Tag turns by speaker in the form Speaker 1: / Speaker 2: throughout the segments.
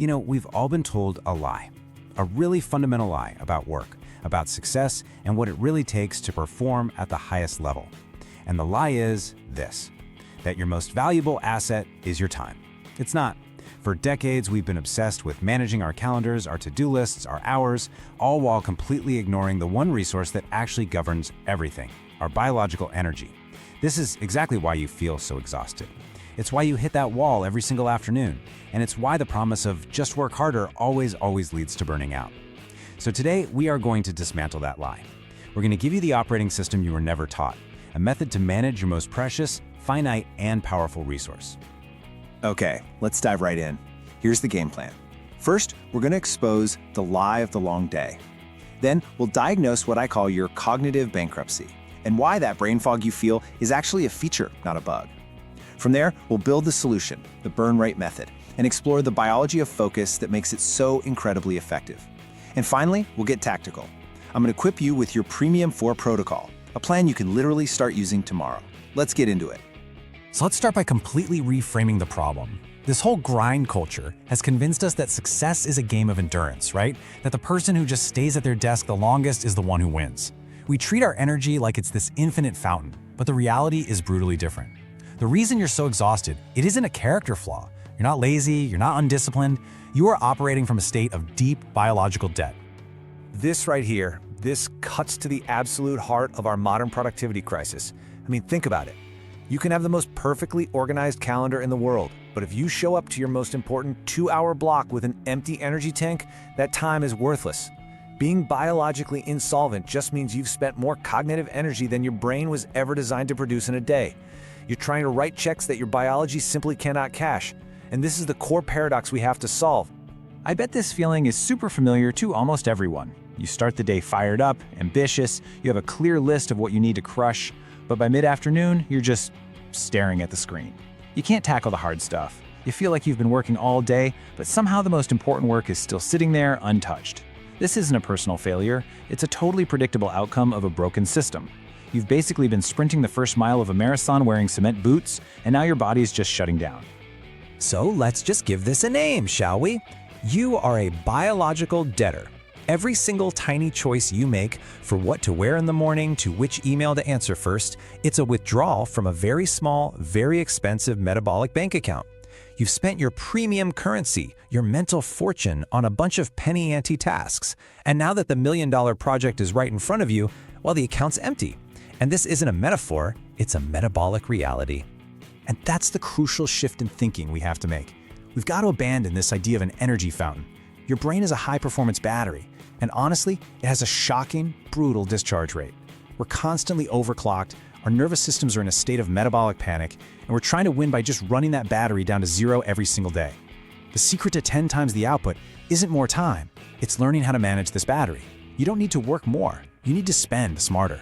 Speaker 1: We've all been told a lie, a really fundamental lie about work, about success, and what it really takes to perform at the highest level. And the lie is this, that your most valuable asset is your time. It's not. For decades, we've been obsessed with managing our calendars, our to-do lists, our hours, all while completely ignoring the one resource that actually governs everything, our biological energy. This is exactly why you feel so exhausted. It's why you hit that wall every single afternoon, and it's why the promise of just work harder always leads to burning out. So today, we are going to dismantle that lie. We're going to give you the operating system you were never taught, a method to manage your most precious, finite, and powerful resource.
Speaker 2: Okay, let's dive right in. Here's the game plan. First, we're going to expose the lie of the long day. Then, we'll diagnose what I call your cognitive bankruptcy, and why that brain fog you feel is actually a feature, not a bug. From there, we'll build the solution, the burn rate method, and explore the biology of focus that makes it so incredibly effective. And finally, we'll get tactical. I'm going to equip you with your Premium 4 protocol, a plan you can literally start using tomorrow. Let's get into it.
Speaker 3: So let's start by completely reframing the problem. This whole grind culture has convinced us that success is a game of endurance, right? That the person who just stays at their desk the longest is the one who wins. We treat our energy like it's this infinite fountain, but the reality is brutally different. The reason you're so exhausted, it isn't a character flaw. You're not lazy, you're not undisciplined. You are operating from a state of deep biological debt.
Speaker 4: This right here, this cuts to the absolute heart of our modern productivity crisis. I mean, think about it. You can have the most perfectly organized calendar in the world, but if you show up to your most important 2-hour block with an empty energy tank, that time is worthless. Being biologically insolvent just means you've spent more cognitive energy than your brain was ever designed to produce in a day. You're trying to write checks that your biology simply cannot cash, and this is the core paradox we have to solve.
Speaker 5: I bet this feeling is super familiar to almost everyone. You start the day fired up, ambitious, you have a clear list of what you need to crush, but by mid-afternoon, you're just staring at the screen. You can't tackle the hard stuff. You feel like you've been working all day, but somehow the most important work is still sitting there untouched. This isn't a personal failure, it's a totally predictable outcome of a broken system. You've basically been sprinting the first mile of a marathon wearing cement boots, and now your body's just shutting down.
Speaker 3: So let's just give this a name, shall we? You are a biological debtor. Every single tiny choice you make for what to wear in the morning to which email to answer first, it's a withdrawal from a very small, very expensive metabolic bank account. You've spent your premium currency, your mental fortune on a bunch of penny ante tasks. And now that the $1 million project is right in front of you, well, the account's empty. And this isn't a metaphor, it's a metabolic reality. And that's the crucial shift in thinking we have to make. We've got to abandon this idea of an energy fountain. Your brain is a high-performance battery, and honestly, it has a shocking, brutal discharge rate. We're constantly overclocked, our nervous systems are in a state of metabolic panic, and we're trying to win by just running that battery down to 0 every single day. The secret to 10 times the output isn't more time, it's learning how to manage this battery. You don't need to work more, you need to spend smarter.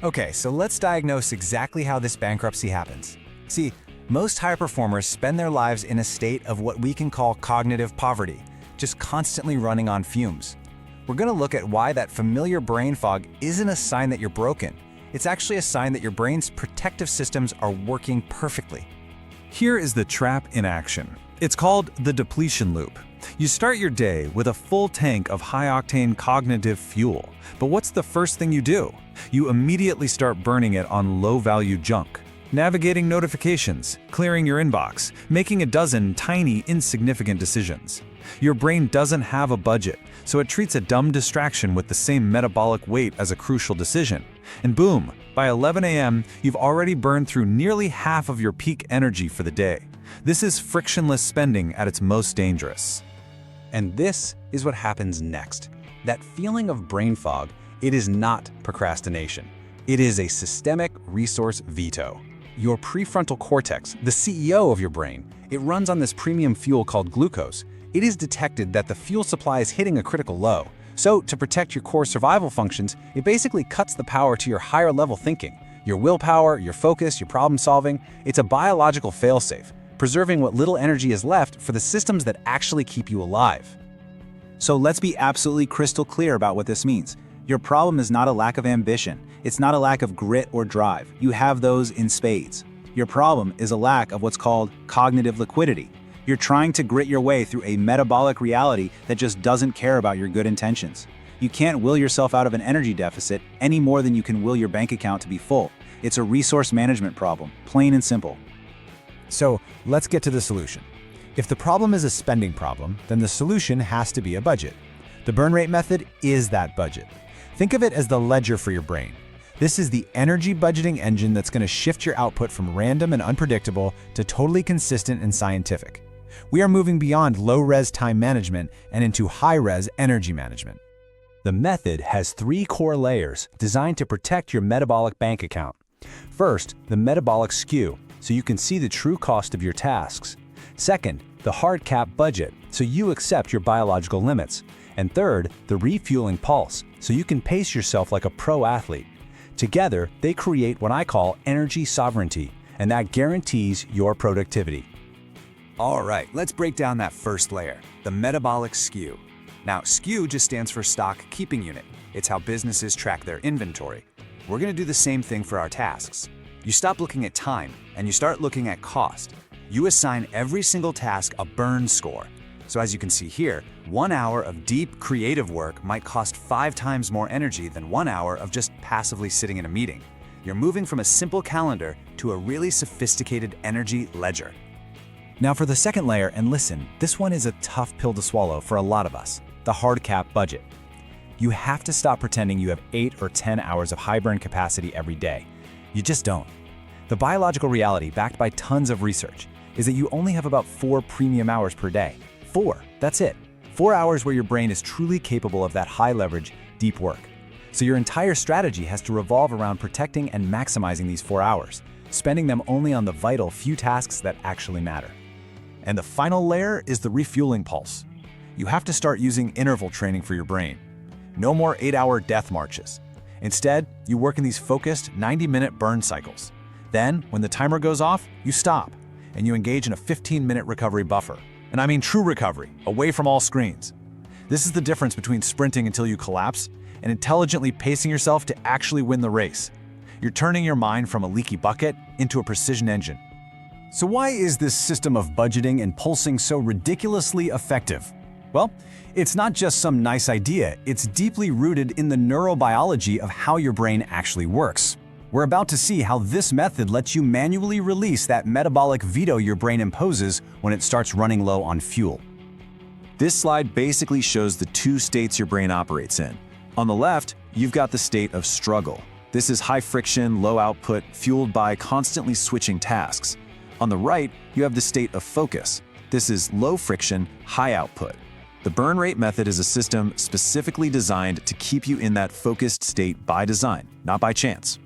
Speaker 6: Okay, so let's diagnose exactly how this bankruptcy happens. See, most high performers spend their lives in a state of what we can call cognitive poverty, just constantly running on fumes. We're going to look at why that familiar brain fog isn't a sign that you're broken. It's actually a sign that your brain's protective systems are working perfectly.
Speaker 7: Here is the trap in action. It's called the depletion loop. You start your day with a full tank of high-octane cognitive fuel, but what's the first thing you do? You immediately start burning it on low-value junk. Navigating notifications, clearing your inbox, making a dozen tiny, insignificant decisions. Your brain doesn't have a budget, so it treats a dumb distraction with the same metabolic weight as a crucial decision. And boom, by 11 a.m., you've already burned through nearly half of your peak energy for the day. This is frictionless spending at its most dangerous.
Speaker 1: And this is what happens next. That feeling of brain fog, it is not procrastination. It is a systemic resource veto. Your prefrontal cortex, the CEO of your brain, it runs on this premium fuel called glucose. It is detected that the fuel supply is hitting a critical low. So to protect your core survival functions, it basically cuts the power to your higher level thinking. Your willpower, your focus, your problem solving, it's a biological failsafe, preserving what little energy is left for the systems that actually keep you alive.
Speaker 2: So let's be absolutely crystal clear about what this means. Your problem is not a lack of ambition. It's not a lack of grit or drive. You have those in spades. Your problem is a lack of what's called cognitive liquidity. You're trying to grit your way through a metabolic reality that just doesn't care about your good intentions. You can't will yourself out of an energy deficit any more than you can will your bank account to be full. It's a resource management problem, plain and simple.
Speaker 3: So let's get to the solution. If the problem is a spending problem, then the solution has to be a budget. The burn rate method is that budget. Think of it as the ledger for your brain. This is the energy budgeting engine that's going to shift your output from random and unpredictable to totally consistent and scientific. We are moving beyond low-res time management and into high-res energy management. The method has 3 core layers designed to protect your metabolic bank account. First, the metabolic SKU, so you can see the true cost of your tasks. Second, the hard cap budget, so you accept your biological limits. And third, the refueling pulse, so you can pace yourself like a pro athlete. Together, they create what I call energy sovereignty, and that guarantees your productivity.
Speaker 6: All right, let's break down that first layer, the metabolic SKU. Now, SKU just stands for stock keeping unit. It's how businesses track their inventory. We're going to do the same thing for our tasks. You stop looking at time and you start looking at cost. You assign every single task a burn score. So as you can see here, 1 hour of deep creative work might cost 5 times more energy than 1 hour of just passively sitting in a meeting. You're moving from a simple calendar to a really sophisticated energy ledger.
Speaker 3: Now for the second layer, and listen, this one is a tough pill to swallow for a lot of us, the hard cap budget. You have to stop pretending you have 8 or 10 hours of high burn capacity every day. You just don't. The biological reality, backed by tons of research, is that you only have about 4 premium hours per day. 4, that's it. 4 hours where your brain is truly capable of that high leverage, deep work. So your entire strategy has to revolve around protecting and maximizing these 4 hours, spending them only on the vital few tasks that actually matter.
Speaker 7: And the final layer is the refueling pulse. You have to start using interval training for your brain. No more 8-hour death marches. Instead, you work in these focused 90-minute burn cycles. Then, when the timer goes off, you stop, and you engage in a 15-minute recovery buffer. And I mean true recovery, away from all screens. This is the difference between sprinting until you collapse and intelligently pacing yourself to actually win the race. You're turning your mind from a leaky bucket into a precision engine.
Speaker 3: So why is this system of budgeting and pulsing so ridiculously effective? Well, it's not just some nice idea, it's deeply rooted in the neurobiology of how your brain actually works. We're about to see how this method lets you manually release that metabolic veto your brain imposes when it starts running low on fuel.
Speaker 2: This slide basically shows the 2 states your brain operates in. On the left, you've got the state of struggle. This is high friction, low output, fueled by constantly switching tasks. On the right, you have the state of focus. This is low friction, high output. The burn rate method is a system specifically designed to keep you in that focused state by design, not by chance.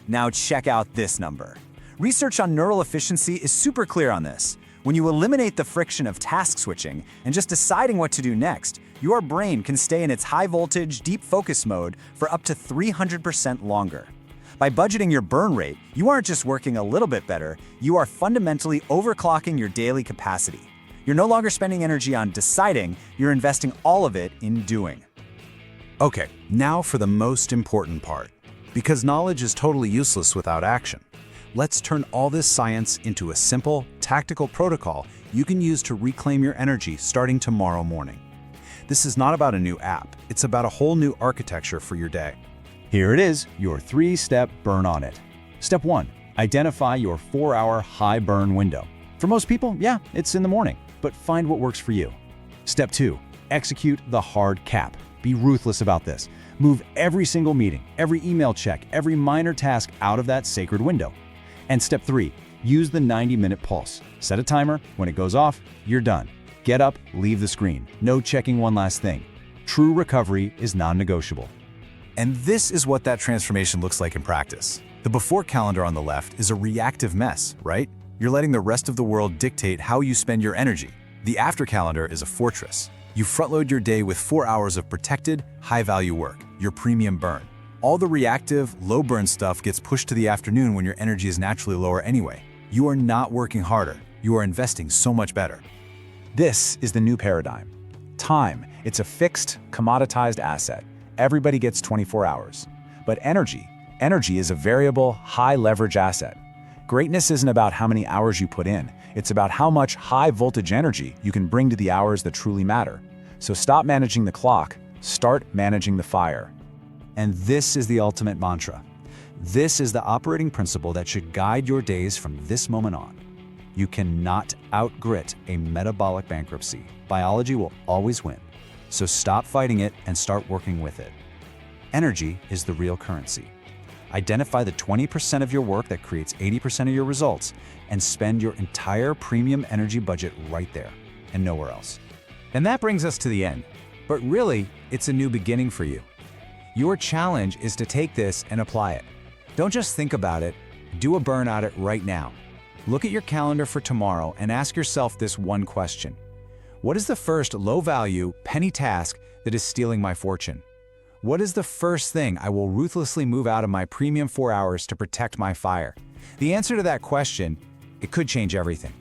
Speaker 3: Now check out this number. Research on neural efficiency is super clear on this. When you eliminate the friction of task switching and just deciding what to do next, your brain can stay in its high voltage, deep focus mode for up to 300% longer. By budgeting your burn rate, you aren't just working a little bit better, you are fundamentally overclocking your daily capacity. You're no longer spending energy on deciding, you're investing all of it in doing.
Speaker 7: Okay, now for the most important part. Because knowledge is totally useless without action. Let's turn all this science into a simple, tactical protocol you can use to reclaim your energy starting tomorrow morning. This is not about a new app, it's about a whole new architecture for your day.
Speaker 3: Here it is, your 3-step burn on it. Step 1, identify your 4-hour high burn window. For most people, yeah, it's in the morning, but find what works for you. Step 2, execute the hard cap. Be ruthless about this. Move every single meeting, every email check, every minor task out of that sacred window. And step 3, use the 90-minute pulse. Set a timer. When it goes off, you're done. Get up, leave the screen. No checking one last thing. True recovery is non-negotiable.
Speaker 7: And this is what that transformation looks like in practice. The before calendar on the left is a reactive mess, right? You're letting the rest of the world dictate how you spend your energy. The after calendar is a fortress. You front-load your day with 4 hours of protected, high-value work, your premium burn. All the reactive, low-burn stuff gets pushed to the afternoon when your energy is naturally lower anyway. You are not working harder. You are investing so much better.
Speaker 3: This is the new paradigm. Time, it's a fixed, commoditized asset. Everybody gets 24 hours. But energy is a variable, high-leverage asset. Greatness isn't about how many hours you put in.
Speaker 5: It's about how much high-voltage energy you can bring to the hours that truly matter. So stop managing the clock, start managing the fire.
Speaker 6: And this is the ultimate mantra. This is the operating principle that should guide your days from this moment on. You cannot outgrit a metabolic bankruptcy. Biology will always win. So stop fighting it and start working with it. Energy is the real currency. Identify the 20% of your work that creates 80% of your results and spend your entire premium energy budget right there and nowhere else.
Speaker 3: And that brings us to the end. But really, it's a new beginning for you. Your challenge is to take this and apply it. Don't just think about it, do a burn at it right now. Look at your calendar for tomorrow and ask yourself this one question. What is the first low-value, penny task that is stealing my fortune? What is the first thing I will ruthlessly move out of my premium 4 hours to protect my fire? The answer to that question, it could change everything.